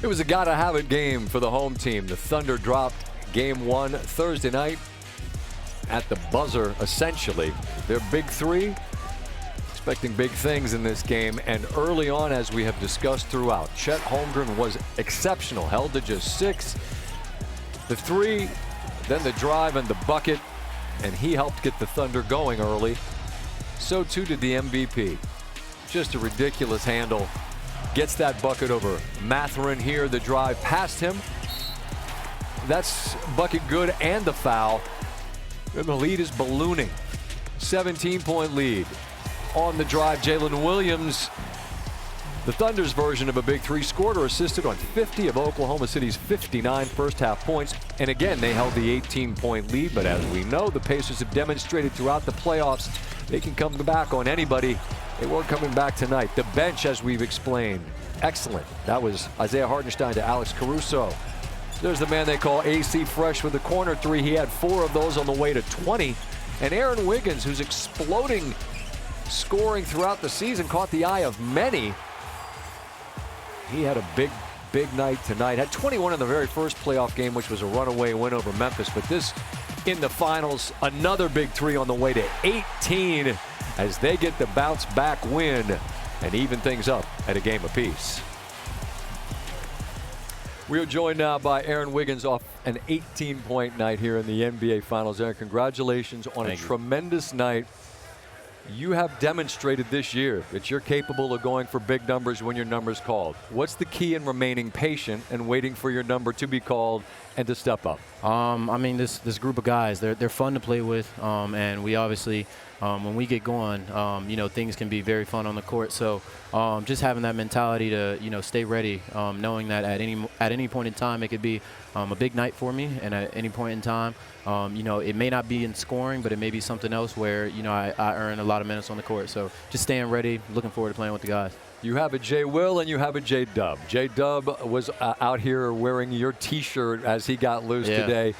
It was a gotta-have-it game for the home team. The Thunder dropped Game 1 Thursday night at the buzzer, essentially. Their big three, expecting big things in this game. And early on, as we have discussed throughout, Chet Holmgren was exceptional, held to just 6. The three, then the drive and the bucket, and he helped get the Thunder going early. So too did the MVP. Just a ridiculous handle. Gets that bucket over Mathurin here. The drive past him. That's bucket good and the foul. And the lead is ballooning. 17-point lead. On the drive, Jalen Williams, the Thunder's version of a big three, scored or assisted on 50 of Oklahoma City's 59 first-half points. And again, they held the 18-point lead. But as we know, the Pacers have demonstrated throughout the playoffs they can come back on anybody. They weren't coming back tonight. The bench, as we've explained, excellent. That was Isaiah Hartenstein to Alex Caruso. There's the man they call AC Fresh with the corner three. He had 4 of those on the way to 20. And Aaron Wiggins, who's exploding scoring throughout the season, caught the eye of many. He had a big night tonight. Had 21 in the very first playoff game, which was a runaway win over Memphis. But this in the finals, another big three on the way to 18 as they get the bounce back win and even things up at a game apiece. We are joined now by Aaron Wiggins off an 18-point night here in the NBA Finals. Aaron, congratulations on a tremendous night. You have demonstrated this year that you're capable of going for big numbers when your number's called. What's the key in remaining patient and waiting for your number to be called and to step up? I mean, this group of guys, they're fun to play with, and we obviously, when we get going, things can be very fun on the court. So just having that mentality to, stay ready, knowing that at any point in time it could be a big night for me, and at any point in time, it may not be in scoring, but it may be something else where, I earn a lot of minutes on the court. So just staying ready, looking forward to playing with the guys. You have a J. Will and you have a J. Dub. J. Dub was out here wearing your T-shirt as he got loose today.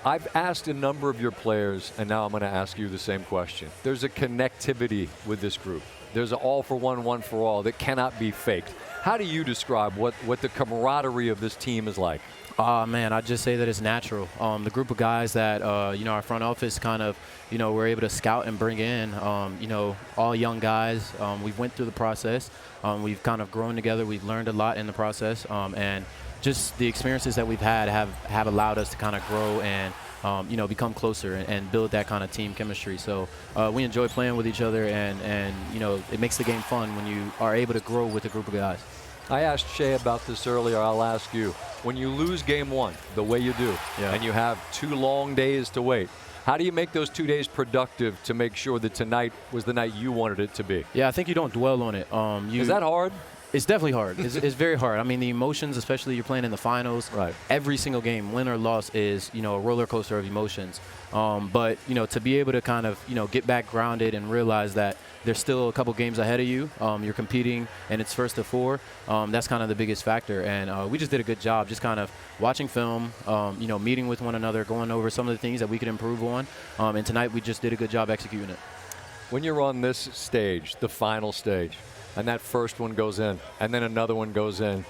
I've asked a number of your players, and now I'm going to ask you the same question. There's a connectivity with this group. There's an all for one, one for all that cannot be faked. How do you describe what the camaraderie of this team is like? Man, I'd just say that it's natural. The group of guys that, our front office kind of, we're able to scout and bring in, all young guys. We've went through the process. We've kind of grown together. We've learned a lot in the process. And just the experiences that we've had have allowed us to kind of grow and, become closer and build that kind of team chemistry. So we enjoy playing with each other, and it makes the game fun when you are able to grow with a group of guys. I asked Shea about this earlier. I'll ask you. When you lose game 1 the way you do, and you have 2 long days to wait, how do you make those 2 days productive to make sure that tonight was the night you wanted it to be? Yeah, I think you don't dwell on it. Is that hard? It's definitely hard. It's very hard. I mean, the emotions, especially you're playing in the finals. Right. Every single game, win or loss, is a roller coaster of emotions. But to be able to kind of get back grounded and realize that there's still a couple games ahead of you. You're competing, and it's first to 4. That's kind of the biggest factor. And we just did a good job, just kind of watching film, meeting with one another, going over some of the things that we could improve on. And tonight we just did a good job executing it. When you're on this stage, the final stage, and that first one goes in, and then another one goes in,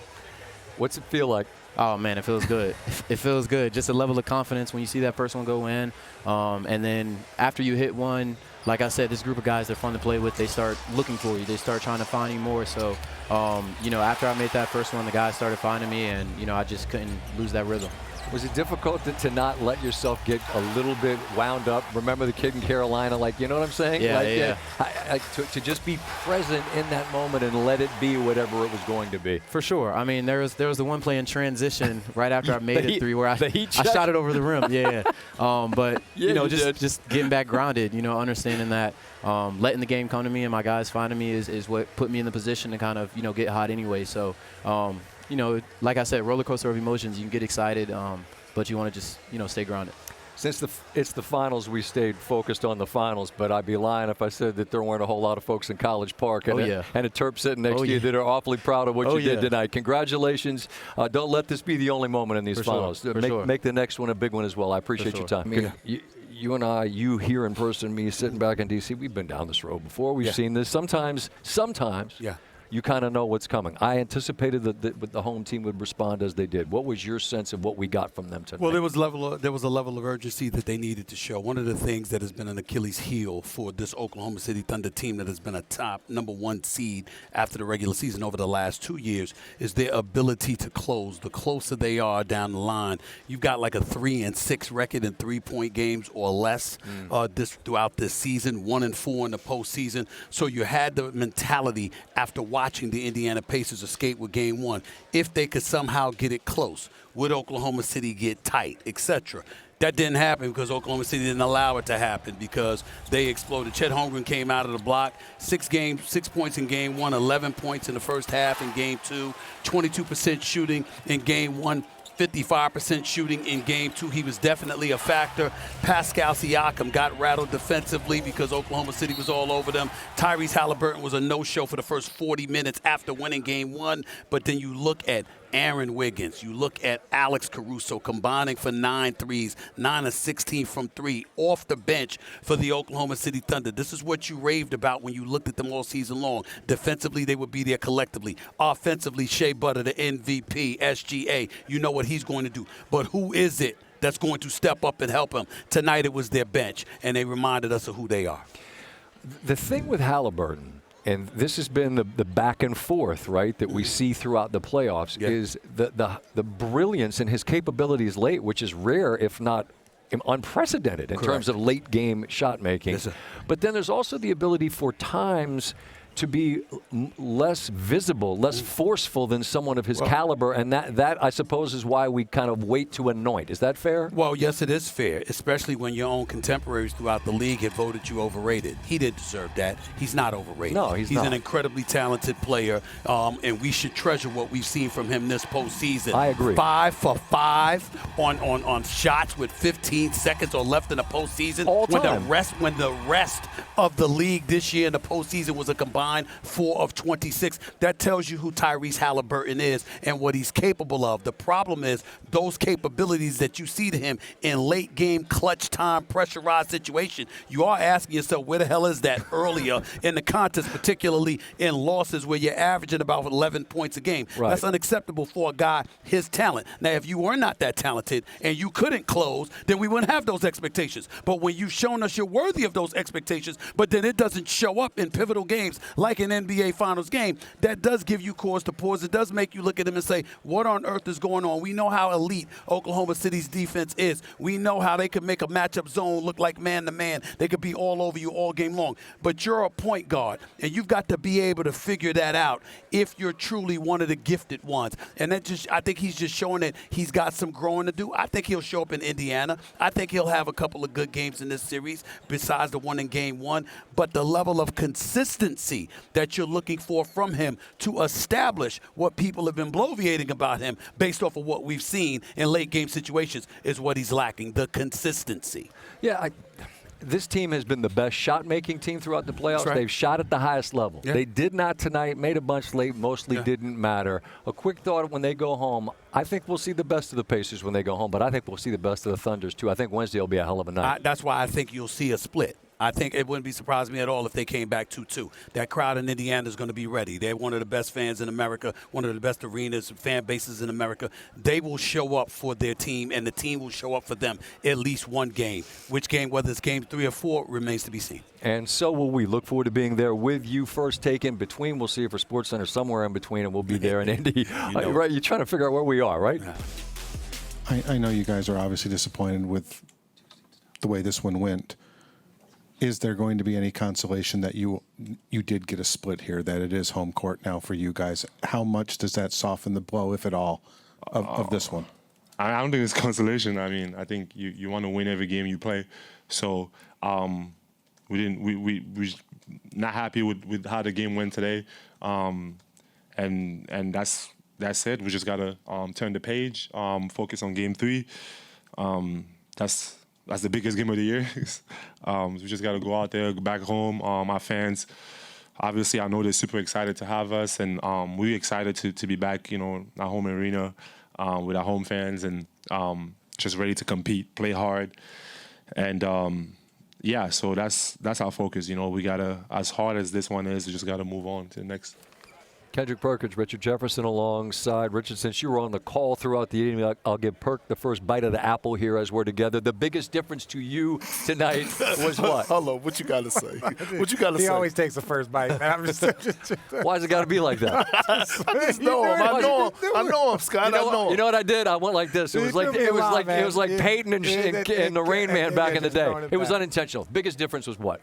what's it feel like? Oh, man, it feels good. It feels good. Just a level of confidence when you see that first one go in. And then after you hit one, like I said, this group of guys, they're fun to play with. They start looking for you. They start trying to find you more. So, after I made that first one, the guys started finding me, and, I just couldn't lose that rhythm. Was it difficult to not let yourself get a little bit wound up? Remember the kid in Carolina, you know what I'm saying? Yeah, to just be present in that moment and let it be whatever it was going to be. For sure. I mean, there was the one play in transition right after I made it 3 where I shot it over the rim. But, just getting back grounded, understanding that letting the game come to me and my guys finding me is what put me in the position to kind of, get hot anyway. So, like I said, roller coaster of emotions. You can get excited, but you want to just, stay grounded. Since it's the finals, we stayed focused on the finals, but I'd be lying if I said that there weren't a whole lot of folks in College Park and a Terp sitting next to you that are awfully proud of what you did tonight. Congratulations. Don't let this be the only moment in these finals. Make the next one a big one as well. I appreciate your time. I mean, you and I, you here in person, me sitting back in D.C., we've been down this road before. We've seen this. Sometimes you kind of know what's coming. I anticipated that the home team would respond as they did. What was your sense of what we got from them tonight? Well, there was a level of urgency that they needed to show. One of the things that has been an Achilles heel for this Oklahoma City Thunder team that has been a top #1 seed after the regular season over the last 2 years is their ability to close. The closer they are down the line, you've got like a 3-6 record in 3-point games or less throughout this season, 1-4 in the postseason. So you had the mentality after watching the Indiana Pacers escape with Game 1. If they could somehow get it close, would Oklahoma City get tight, etc.? That didn't happen because Oklahoma City didn't allow it to happen because they exploded. Chet Holmgren came out of the block, 6 points in Game 1, 11 points in the first half in Game 2, 22% shooting in Game 1. 55% shooting in Game 2. He was definitely a factor. Pascal Siakam got rattled defensively because Oklahoma City was all over them. Tyrese Haliburton was a no-show for the first 40 minutes after winning Game 1. But then you look at Aaron Wiggins, you look at Alex Caruso combining for 9 threes, 9 of 16 from 3 off the bench for the Oklahoma City Thunder. This is what you raved about when you looked at them all season long. Defensively, they would be there collectively. Offensively, Shea Butter, the MVP, SGA, you know what he's going to do. But who is it that's going to step up and help him? Tonight it was their bench, and they reminded us of who they are. The thing with Haliburton, and this has been the back and forth, right, that we see throughout the playoffs, is the brilliance in his capabilities late, which is rare, if not unprecedented in terms of late game shot making. Yes, sir. But then there's also the ability for times to be less visible, less forceful than someone of his caliber, and that I suppose is why we kind of wait to anoint. Is that fair? Well, yes, it is fair, especially when your own contemporaries throughout the league have voted you overrated. He didn't deserve that. He's not overrated. No, he's not. He's an incredibly talented player, and we should treasure what we've seen from him this postseason. I agree. 5 for 5 on shots with 15 seconds or left in the postseason. All time. When the rest of the league this year in the postseason was a combined 4 of 26. That tells you who Tyrese Haliburton is and what he's capable of. The problem is those capabilities that you see to him in late game, clutch time, pressurized situation. You are asking yourself, where the hell is that earlier in the contest, particularly in losses where you're averaging about 11 points a game. Right. That's unacceptable for a guy his talent. Now, if you were not that talented and you couldn't close, then we wouldn't have those expectations. But when you've shown us you're worthy of those expectations, but then it doesn't show up in pivotal games like an NBA Finals game, that does give you cause to pause. It does make you look at him and say, what on earth is going on? We know how elite Oklahoma City's defense is. We know how they could make a matchup zone look like man-to-man. They could be all over you all game long. But you're a point guard, and you've got to be able to figure that out if you're truly one of the gifted ones. And I think he's just showing that he's got some growing to do. I think he'll show up in Indiana. I think he'll have a couple of good games in this series besides the one in Game 1. But the level of consistency that you're looking for from him to establish what people have been bloviating about him based off of what we've seen in late game situations is what he's lacking, the consistency. Yeah, this team has been the best shot-making team throughout the playoffs. Right. They've shot at the highest level. Yeah. They did not tonight, made a bunch late, mostly didn't matter. A quick thought when they go home, I think we'll see the best of the Pacers when they go home, but I think we'll see the best of the Thunders, too. I think Wednesday will be a hell of a night. That's why I think you'll see a split. I think it wouldn't be surprising me at all if they came back 2-2. That crowd in Indiana is going to be ready. They're one of the best fans in America, one of the best arenas, fan bases in America. They will show up for their team, and the team will show up for them at least one game. Which game, whether it's game 3 or 4, remains to be seen. And so will we. Look forward to being there with you. First take in between. We'll see you for SportsCenter somewhere in between, and we'll be there in Indy. Right? You're trying to figure out where we are, right? Yeah. I know you guys are obviously disappointed with the way this one went. Is there going to be any consolation that you did get a split here, that it is home court now for you guys? How much does that soften the blow, if at all, of this one? I don't think it's consolation. I mean, I think you want to win every game you play. So we not happy with how the game went today, and that's it. We just gotta turn the page, focus on game 3. That's the biggest game of the year. We just got to go out there, go back home. Our fans, obviously, I know they're super excited to have us, and we're excited to be back, our home arena with our home fans, and just ready to compete, play hard. And, so that's our focus. We got to, as hard as this one is, we just got to move on to the next. Kendrick Perkins, Richard Jefferson alongside Richard. Since you were on the call throughout the evening, I'll give Perk the first bite of the apple here as we're together. The biggest difference to you tonight was what? Hello, what you got to say? What you got to say? He always takes the first bite, man. I'm just Why's it got to be like that? I just know him. I know him, Scott. I know him. You know what I did? I went like this. It was like Peyton and the Rain Man back in the day. It was unintentional. Biggest difference was what?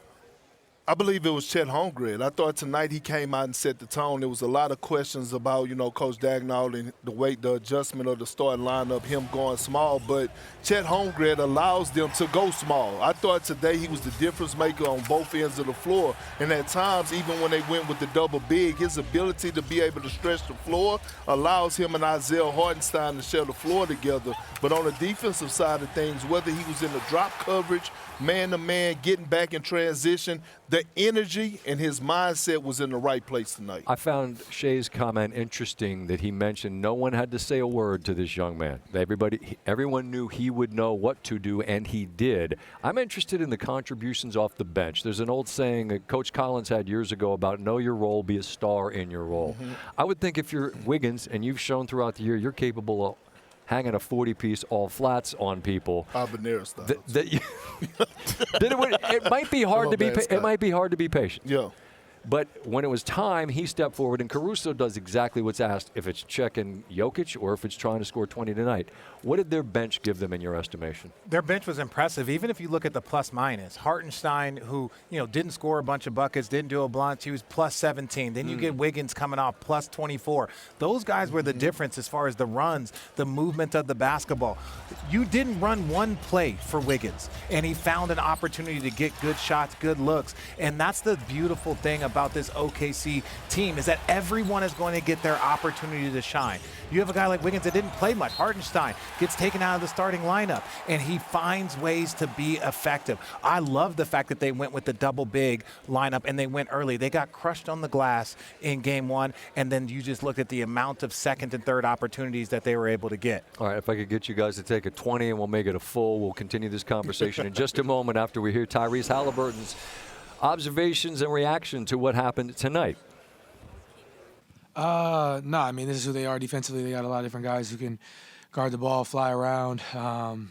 I believe it was Chet Holmgren. I thought tonight he came out and set the tone. There was a lot of questions about, Coach Dagnall and the adjustment of the starting lineup, him going small. But Chet Holmgren allows them to go small. I thought today he was the difference maker on both ends of the floor. And at times, even when they went with the double big, his ability to be able to stretch the floor allows him and Isaiah Hartenstein to share the floor together. But on the defensive side of things, whether he was in the drop coverage, man-to-man, getting back in transition, the energy and his mindset was in the right place tonight. I found Shea's comment interesting that he mentioned no one had to say a word to this young man. Everyone knew he would know what to do, and he did. I'm interested in the contributions off the bench. There's an old saying that Coach Collins had years ago about know your role, be a star in your role. Mm-hmm. I would think if you're Wiggins, and you've shown throughout the year you're capable of hanging a 40-piece all flats on people. Habanero style. It might be hard to be. It might be hard to be patient. Yeah. But when it was time, he stepped forward, and Caruso does exactly what's asked, if it's checking Jokic or if it's trying to score 20 tonight. What did their bench give them in your estimation? Their bench was impressive, even if you look at the plus-minus. Hartenstein, who didn't score a bunch of buckets, didn't do a bunch, he was plus 17. Then you get Wiggins coming off plus 24. Those guys were the difference as far as the runs, the movement of the basketball. You didn't run one play for Wiggins, and he found an opportunity to get good shots, good looks. And that's the beautiful thing about this OKC team, is that everyone is going to get their opportunity to shine. You have a guy like Wiggins that didn't play much. Hartenstein gets taken out of the starting lineup, and he finds ways to be effective. I love the fact that they went with the double big lineup, and they went early. They got crushed on the glass in game one, and then you just looked at the amount of second and third opportunities that they were able to get. All right, if I could get you guys to take a 20 and we'll make it a full, we'll continue this conversation in just a moment after we hear Tyrese Haliburton's observations and reaction to what happened tonight. No, I mean, this is who they are defensively. They got a lot of different guys who can guard the ball, fly around.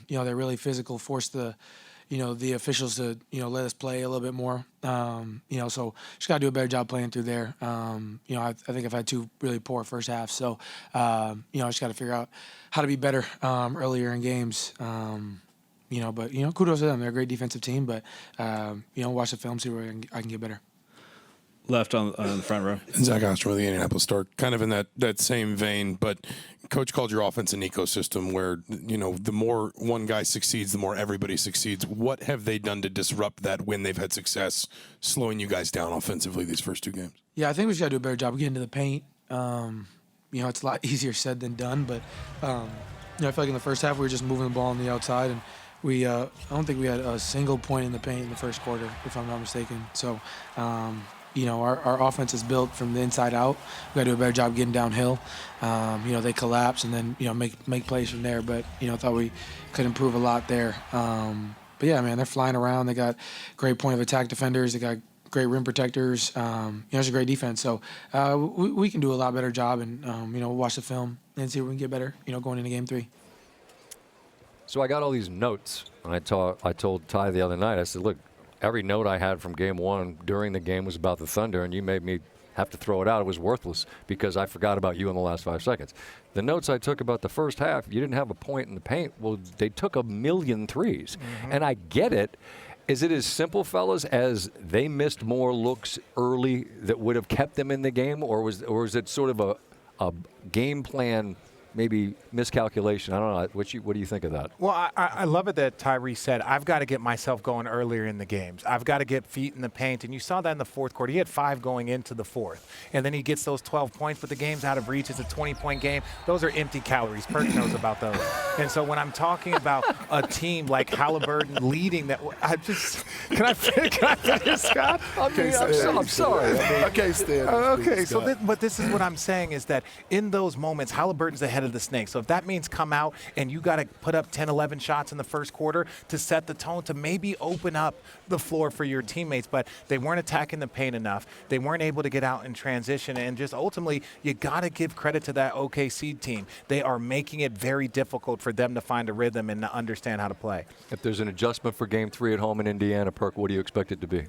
They're really physical, force the officials to, let us play a little bit more. So just got to do a better job playing through there. I think I've had two really poor first halves. So, I just got to figure out how to be better earlier in games. But kudos to them. They're a great defensive team, but, watch the film, see where I can get better. Left on the front row. Zach Ostrom of the Indianapolis Star, kind of in that same vein, but Coach called your offense an ecosystem where, the more one guy succeeds, the more everybody succeeds. What have they done to disrupt that when they've had success slowing you guys down offensively these first two games? Yeah, I think we just got to do a better job of getting to the paint. It's a lot easier said than done, but, I feel like in the first half we were just moving the ball on the outside, and we I don't think we had a single point in the paint in the first quarter, if I'm not mistaken. So, our offense is built from the inside out. We got to do a better job getting downhill. They collapse and then, make plays from there. But, thought we could improve a lot there. But, yeah, man, they're flying around. They got great point of attack defenders. They got great rim protectors. It's a great defense. So we can do a lot better job and, watch the film and see if we can get better, going into game 3. So I got all these notes. And I told Ty the other night, I said, look, every note I had from game one during the game was about the Thunder, and you made me have to throw it out. It was worthless because I forgot about you in the last 5 seconds. The notes I took about the first half, you didn't have a point in the paint. Well, they took 1,000,000 threes. Mm-hmm. And I get it. Is it as simple, fellas, as they missed more looks early that would have kept them in the game, or was it sort of a game plan maybe miscalculation? I don't know. What do you think of that? Well, I love it that Tyrese said, I've got to get myself going earlier in the games. I've got to get feet in the paint. And you saw that in the fourth quarter. He had 5 going into the fourth. And then he gets those 12 points, but the game's out of reach. It's a 20-point game. Those are empty calories. Perk knows about those. And so when I'm talking about a team like Haliburton leading that, can I finish, Scott? I'm sorry. Okay, Stan. But this is what I'm saying is that in those moments, Haliburton's ahead head of the snake. So if that means come out and you got to put up 10, 11 shots in the first quarter to set the tone, to maybe open up the floor for your teammates, but they weren't attacking the paint enough. They weren't able to get out in transition, and just ultimately, you got to give credit to that OKC team. They are making it very difficult for them to find a rhythm and to understand how to play. If there's an adjustment for Game 3 at home in Indiana, Perk, what do you expect it to be?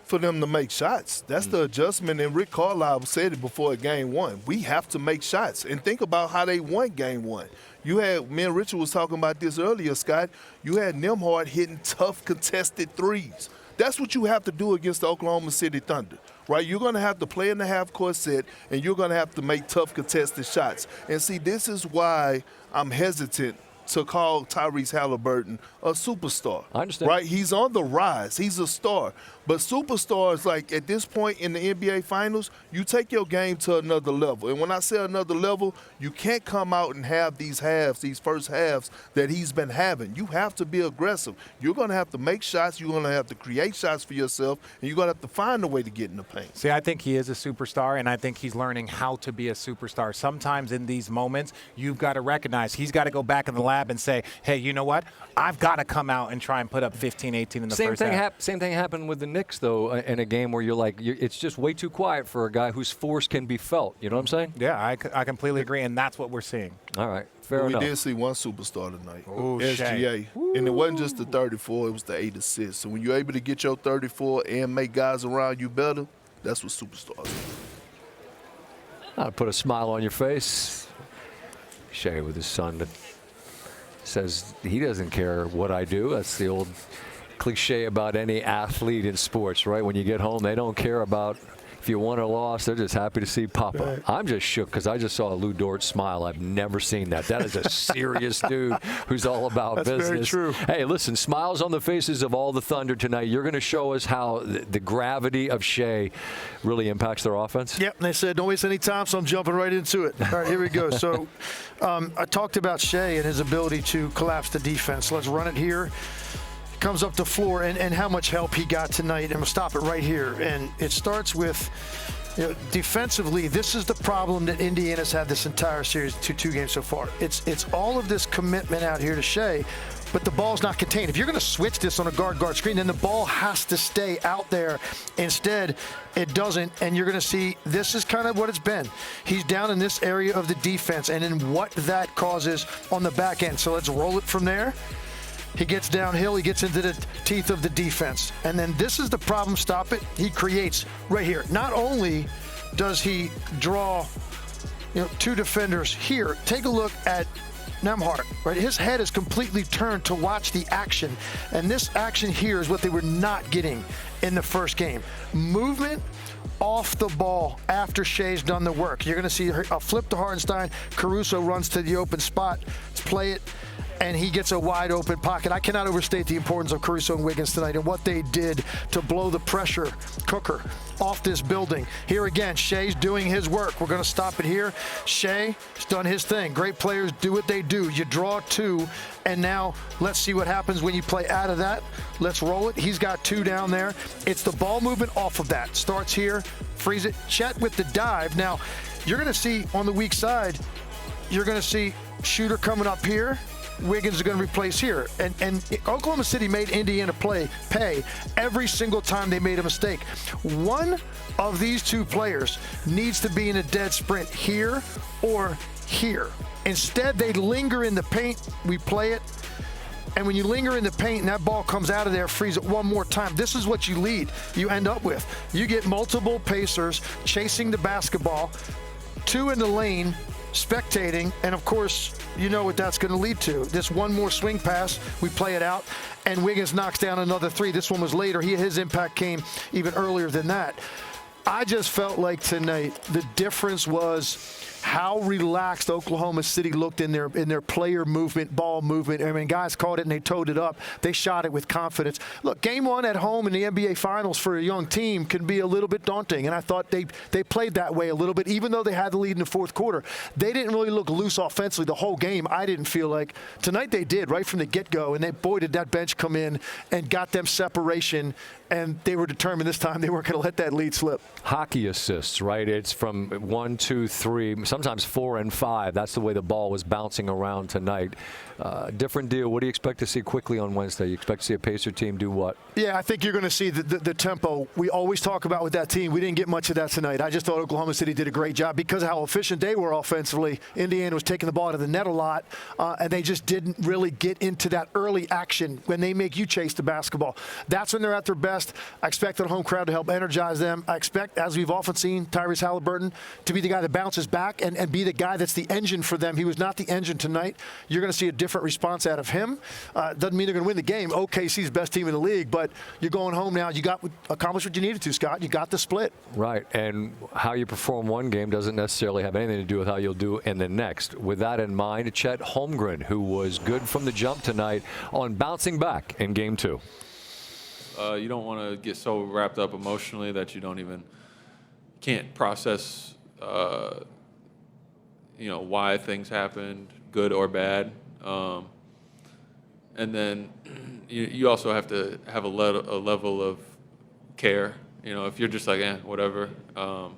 For them to make shots. That's the adjustment, and Rick Carlisle said it before Game 1. We have to make shots. And think about how they won Game 1. You had, me and Richard was talking about this earlier, Scott. You had Nembhard hitting tough, contested threes. That's what you have to do against the Oklahoma City Thunder, right? You're going to have to play in the half-court set, and you're going to have to make tough, contested shots. And see, this is why I'm hesitant to call Tyrese Haliburton a superstar. I understand. Right? He's on the rise. He's a star. But superstars, like at this point in the NBA Finals, you take your game to another level. And when I say another level, you can't come out and have these halves, these first halves that he's been having. You have to be aggressive. You're going to have to make shots. You're going to have to create shots for yourself. And you're going to have to find a way to get in the paint. See, I think he is a superstar, and I think he's learning how to be a superstar. Sometimes in these moments, you've got to recognize he's got to go back in the lab and say, hey, you know what? I've got to come out and try and put up 15, 18 in the first half. Same thing happened with the Knicks, though, in a game where you're like, it's just way too quiet for a guy whose force can be felt. You know what I'm saying? Yeah, I completely agree, and that's what we're seeing. All right, fair enough. We did see one superstar tonight, Ooh, SGA. And it wasn't just the 34, it was the 8 assists. So when you're able to get your 34 and make guys around you better, that's what superstars do. I'll put a smile on your face. Shea with his son that says he doesn't care what I do. That's the old cliche about any athlete in sports, right? When you get home, they don't care about if you won or lost. They're just happy to see Papa. Right. I'm just shook because I just saw Lou Dort smile. I've never seen that. That is a serious dude who's all about That's business. Very true. Hey, listen, smiles on the faces of all the Thunder tonight. You're going to show us how the gravity of Shea really impacts their offense? Yep, and they said don't waste any time, so I'm jumping right into it. All right, here we go. So I talked about Shea and his ability to collapse the defense. Let's run it here. Comes up the floor and how much help he got tonight. And we'll stop it right here. And it starts with, defensively, this is the problem that Indiana's had this entire series, two games so far. It's all of this commitment out here to Shea, but the ball's not contained. If you're going to switch this on a guard screen, then the ball has to stay out there. Instead, it doesn't, and you're going to see this is kind of what it's been. He's down in this area of the defense, and then what that causes on the back end. So let's roll it from there. He gets downhill, he gets into the teeth of the defense. And then this is the problem, stop it, he creates right here. Not only does he draw two defenders here, take a look at Nembhard, right? His head is completely turned to watch the action. And this action here is what they were not getting in the first game. Movement off the ball after Shea's done the work. You're going to see a flip to Hartenstein. Caruso runs to the open spot. Let's play it. And he gets a wide open pocket. I cannot overstate the importance of Caruso and Wiggins tonight and what they did to blow the pressure cooker off this building. Here again, Shea's doing his work. We're going to stop it here. Shea's done his thing. Great players do what they do. You draw two, and now let's see what happens when you play out of that. Let's roll it. He's got two down there. It's the ball movement off of that. Starts here, freeze it. Chet with the dive. Now, you're going to see on the weak side, you're going to see shooter coming up here. Wiggins is going to replace here. And Oklahoma City made Indiana pay every single time they made a mistake. One of these two players needs to be in a dead sprint here or here. Instead, they linger in the paint. We play it. And when you linger in the paint and that ball comes out of there, freeze it one more time, this is what you end up with. You get multiple Pacers chasing the basketball, two in the lane, spectating, and of course, you know what that's going to lead to. This one more swing pass, we play it out, and Wiggins knocks down another three. This one was later. His impact came even earlier than that. I just felt like tonight the difference was how relaxed Oklahoma City looked in their player movement, ball movement. I mean, guys caught it and they towed it up. They shot it with confidence. Look, game one at home in the NBA Finals for a young team can be a little bit daunting, and I thought they played that way a little bit, even though they had the lead in the fourth quarter. They didn't really look loose offensively the whole game. I didn't feel like. Tonight they did right from the get-go, and boy, did that bench come in and got them separation, and they were determined this time they weren't going to let that lead slip. Hockey assists, right? It's from 1, 2, 3. Sometimes sometimes 4 and 5. That's the way the ball was bouncing around tonight. Different deal. What do you expect to see quickly on Wednesday? You expect to see a Pacer team do what? Yeah, I think you're going to see the tempo we always talk about with that team. We didn't get much of that tonight. I just thought Oklahoma City did a great job because of how efficient they were offensively. Indiana was taking the ball out of the net a lot, and they just didn't really get into that early action when they make you chase the basketball. That's when they're at their best. I expect the home crowd to help energize them. I expect, as we've often seen, Tyrese Haliburton to be the guy that bounces back and be the guy that's the engine for them. He was not the engine tonight. You're going to see a different response out of him. Doesn't mean they're going to win the game. OKC's best team in the league, but you're going home now. You got accomplished what you needed to, Scott. You got the split. Right, and how you perform one game doesn't necessarily have anything to do with how you'll do in the next. With that in mind, Chet Holmgren, who was good from the jump tonight, on bouncing back in Game 2. You don't want to get so wrapped up emotionally that you can't process, why things happened, good or bad. And then you also have to have a level of care. If you're just like, whatever, I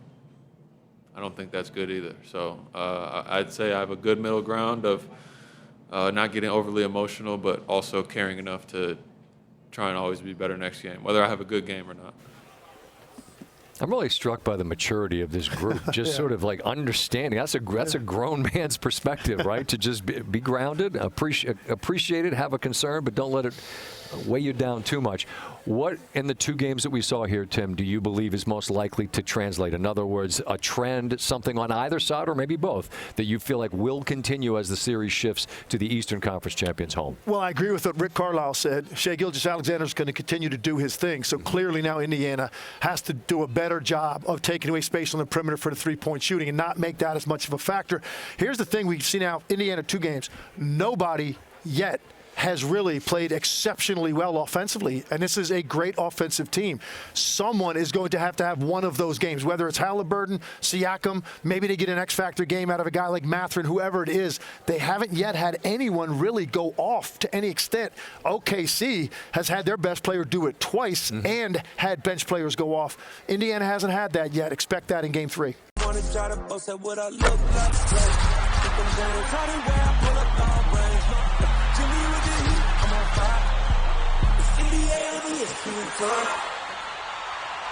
don't think that's good either. So I'd say I have a good middle ground of not getting overly emotional, but also caring enough to try and always be better next game, whether I have a good game or not. I'm really struck by the maturity of this group, just sort of like understanding. That's a grown man's perspective, right? To just be grounded, appreciate it, have a concern, but don't let it weigh you down too much. What in the 2 games that we saw here, Tim, do you believe is most likely to translate? In other words, a trend, something on either side or maybe both, that you feel like will continue as the series shifts to the Eastern Conference champions home? Well, I agree with what Rick Carlisle said. Shai Gilgeous-Alexander is going to continue to do his thing. So clearly now Indiana has to do a better job of taking away space on the perimeter for the three-point shooting and not make that as much of a factor. Here's the thing we've seen now, Indiana 2 games. Nobody yet has really played exceptionally well offensively, and this is a great offensive team. Someone is going to have one of those games, whether it's Haliburton, Siakam, maybe they get an X-factor game out of a guy like Mathurin, whoever it is. They haven't yet had anyone really go off to any extent. OKC has had their best player do it twice and had bench players go off. Indiana hasn't had that yet. Expect that in Game 3.